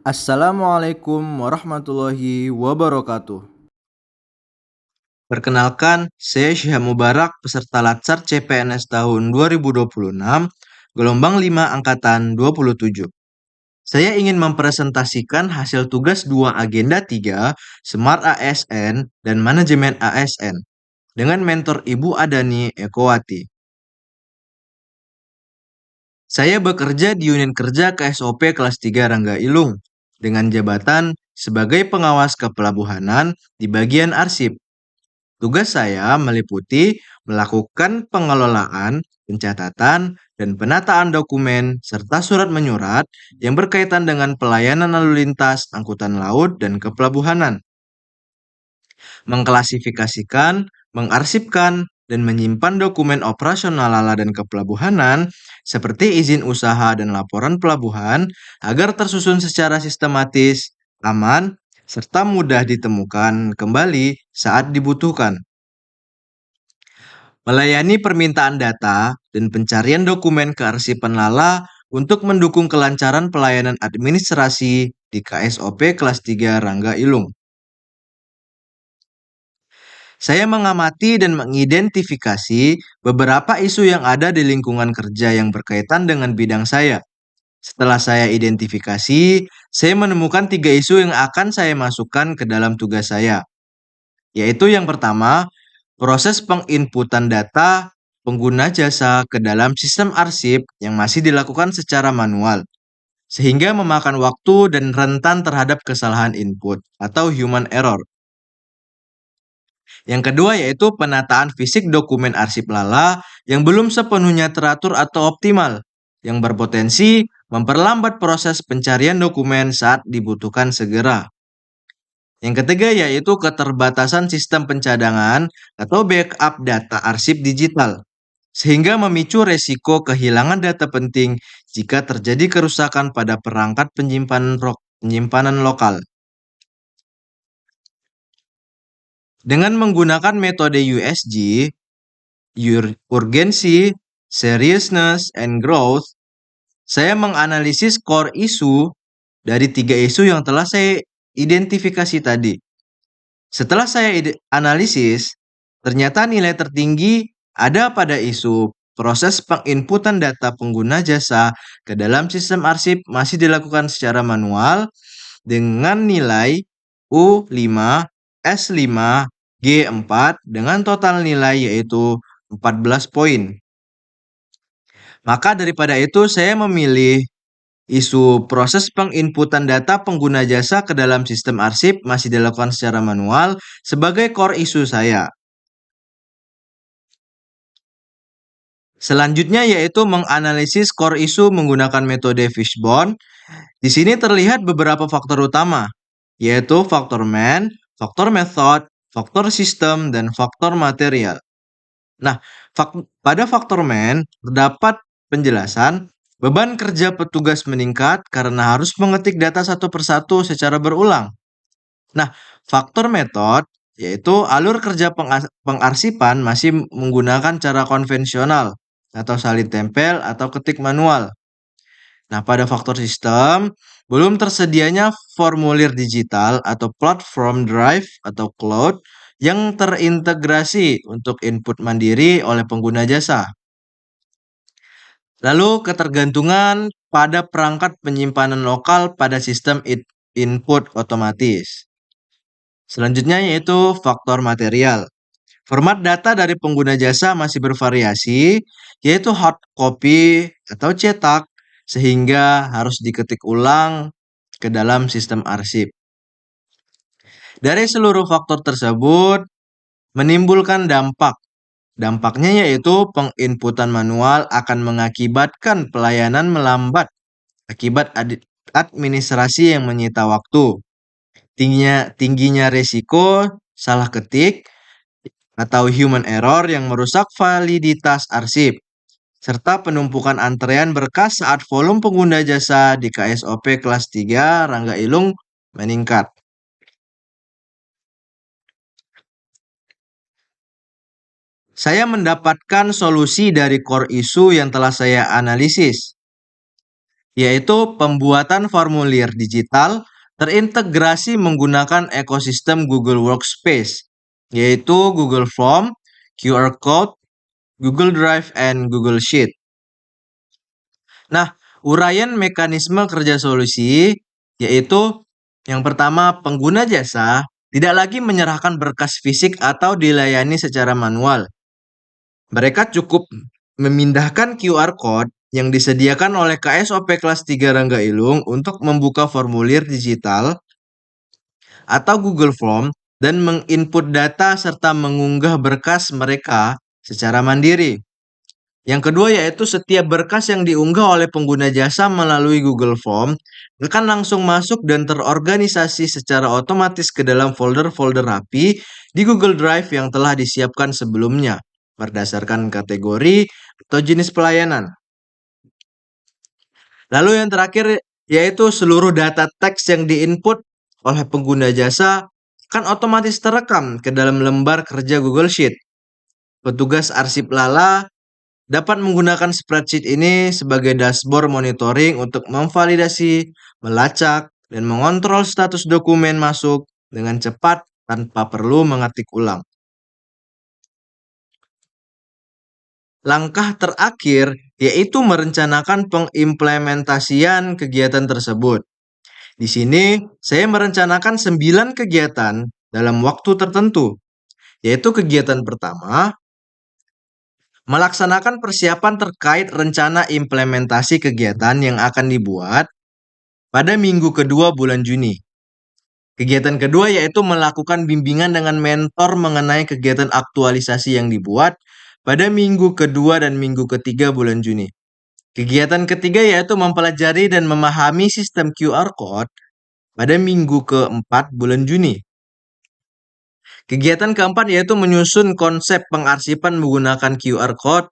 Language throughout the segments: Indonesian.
Assalamualaikum warahmatullahi wabarakatuh. Perkenalkan, saya Syihab Mubarak, peserta Latsar CPNS tahun 2026, gelombang 5 angkatan 27. Saya ingin mempresentasikan hasil tugas 2 agenda 3, Smart ASN dan Manajemen ASN, dengan mentor Ibu Adani Ekowati. Saya bekerja di unit kerja KSOP kelas 3 Rangga Ilung, dengan jabatan sebagai pengawas kepelabuhanan di bagian arsip. Tugas saya meliputi melakukan pengelolaan, pencatatan, dan penataan dokumen serta surat menyurat yang berkaitan dengan pelayanan lalu lintas angkutan laut dan kepelabuhanan, mengklasifikasikan, mengarsipkan, dan menyimpan dokumen operasional lala dan kepelabuhanan seperti izin usaha dan laporan pelabuhan agar tersusun secara sistematis, aman, serta mudah ditemukan kembali saat dibutuhkan. Melayani permintaan data dan pencarian dokumen kearsipan Lala untuk mendukung kelancaran pelayanan administrasi di KSOP kelas 3 Rangga Ilung. Saya mengamati dan mengidentifikasi beberapa isu yang ada di lingkungan kerja yang berkaitan dengan bidang saya. Setelah saya identifikasi, saya menemukan 3 isu yang akan saya masukkan ke dalam tugas saya, yaitu yang pertama, proses penginputan data pengguna jasa ke dalam sistem arsip yang masih dilakukan secara manual, sehingga memakan waktu dan rentan terhadap kesalahan input atau human error. Yang kedua yaitu penataan fisik dokumen arsip Lala yang belum sepenuhnya teratur atau optimal, yang berpotensi memperlambat proses pencarian dokumen saat dibutuhkan segera. Yang ketiga yaitu keterbatasan sistem pencadangan atau backup data arsip digital, sehingga memicu resiko kehilangan data penting jika terjadi kerusakan pada perangkat penyimpanan lokal. Dengan menggunakan metode USG, Urgency, Seriousness, and Growth, saya menganalisis core isu dari 3 isu yang telah saya identifikasi tadi. Setelah saya analisis, ternyata nilai tertinggi ada pada isu proses penginputan data pengguna jasa ke dalam sistem arsip masih dilakukan secara manual dengan nilai U5, S5, G4 dengan total nilai yaitu 14 poin. Maka daripada itu saya memilih isu proses penginputan data pengguna jasa ke dalam sistem arsip masih dilakukan secara manual sebagai core isu saya. Selanjutnya yaitu menganalisis core isu menggunakan metode Fishbone. Di sini terlihat beberapa faktor utama, yaitu faktor man, faktor method, faktor sistem, dan faktor material. Nah, pada faktor man terdapat penjelasan beban kerja petugas meningkat karena harus mengetik data satu persatu secara berulang. Nah, faktor metode yaitu alur kerja pengarsipan masih menggunakan cara konvensional atau salin tempel atau ketik manual. Nah, pada faktor sistem, belum tersedianya formulir digital atau platform drive atau cloud yang terintegrasi untuk input mandiri oleh pengguna jasa. Lalu ketergantungan pada perangkat penyimpanan lokal pada sistem input otomatis. Selanjutnya yaitu faktor material. Format data dari pengguna jasa masih bervariasi, yaitu hard copy atau cetak, sehingga harus diketik ulang ke dalam sistem arsip. Dari seluruh faktor tersebut, menimbulkan dampak. Dampaknya yaitu penginputan manual akan mengakibatkan pelayanan melambat akibat administrasi yang menyita waktu. Tingginya risiko salah ketik atau human error yang merusak validitas arsip, serta penumpukan antrean berkas saat volume pengguna jasa di KSOP kelas 3 Rangga Ilung meningkat. Saya mendapatkan solusi dari core isu yang telah saya analisis. yaitu pembuatan formulir digital terintegrasi menggunakan ekosistem Google Workspace, yaitu Google Form, QR Code, Google Drive, and Google Sheet. Nah, uraian mekanisme kerja solusi, yaitu yang pertama, pengguna jasa tidak lagi menyerahkan berkas fisik atau dilayani secara manual. Mereka cukup memindahkan QR Code yang disediakan oleh KSOP kelas 3 Rangga Ilung untuk membuka formulir digital atau Google Form dan menginput data serta mengunggah berkas mereka secara mandiri. Yang kedua yaitu setiap berkas yang diunggah oleh pengguna jasa melalui Google Form akan langsung masuk dan terorganisasi secara otomatis ke dalam folder-folder rapi di Google Drive yang telah disiapkan sebelumnya berdasarkan kategori atau jenis pelayanan. Lalu yang terakhir yaitu seluruh data teks yang diinput oleh pengguna jasa akan otomatis terekam ke dalam lembar kerja Google Sheet. Petugas arsip Lala dapat menggunakan spreadsheet ini sebagai dashboard monitoring untuk memvalidasi, melacak, dan mengontrol status dokumen masuk dengan cepat tanpa perlu mengetik ulang. Langkah terakhir yaitu merencanakan pengimplementasian kegiatan tersebut. Di sini, saya merencanakan 9 kegiatan dalam waktu tertentu, yaitu kegiatan pertama, melaksanakan persiapan terkait rencana implementasi kegiatan yang akan dibuat pada minggu kedua bulan Juni. Kegiatan kedua yaitu melakukan bimbingan dengan mentor mengenai kegiatan aktualisasi yang dibuat pada minggu kedua dan minggu ketiga bulan Juni. Kegiatan ketiga yaitu mempelajari dan memahami sistem QR Code pada minggu keempat bulan Juni. Kegiatan keempat yaitu menyusun konsep pengarsipan menggunakan QR Code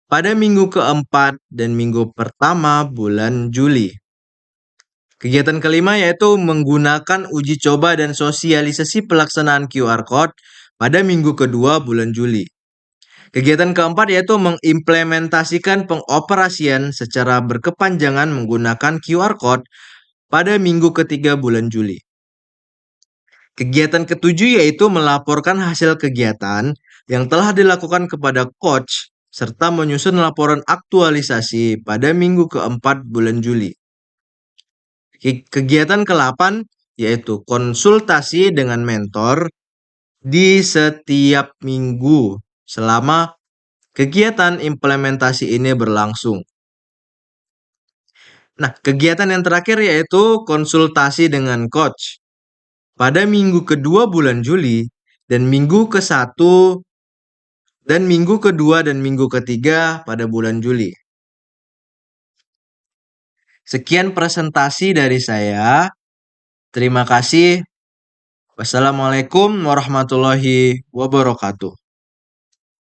pada minggu keempat dan minggu pertama bulan Juli. Kegiatan kelima yaitu menggunakan uji coba dan sosialisasi pelaksanaan QR Code pada minggu kedua bulan Juli. Kegiatan keempat yaitu mengimplementasikan pengoperasian secara berkepanjangan menggunakan QR Code pada minggu ketiga bulan Juli. Kegiatan ketujuh yaitu melaporkan hasil kegiatan yang telah dilakukan kepada coach serta menyusun laporan aktualisasi pada minggu keempat bulan Juli. Kegiatan ke-8 yaitu konsultasi dengan mentor di setiap minggu selama kegiatan implementasi ini berlangsung. Nah, kegiatan yang terakhir yaitu konsultasi dengan coach pada minggu kedua bulan Juli dan minggu ke-1 dan minggu kedua dan minggu ketiga pada bulan Juli. Sekian presentasi dari saya. Terima kasih. Wassalamualaikum warahmatullahi wabarakatuh.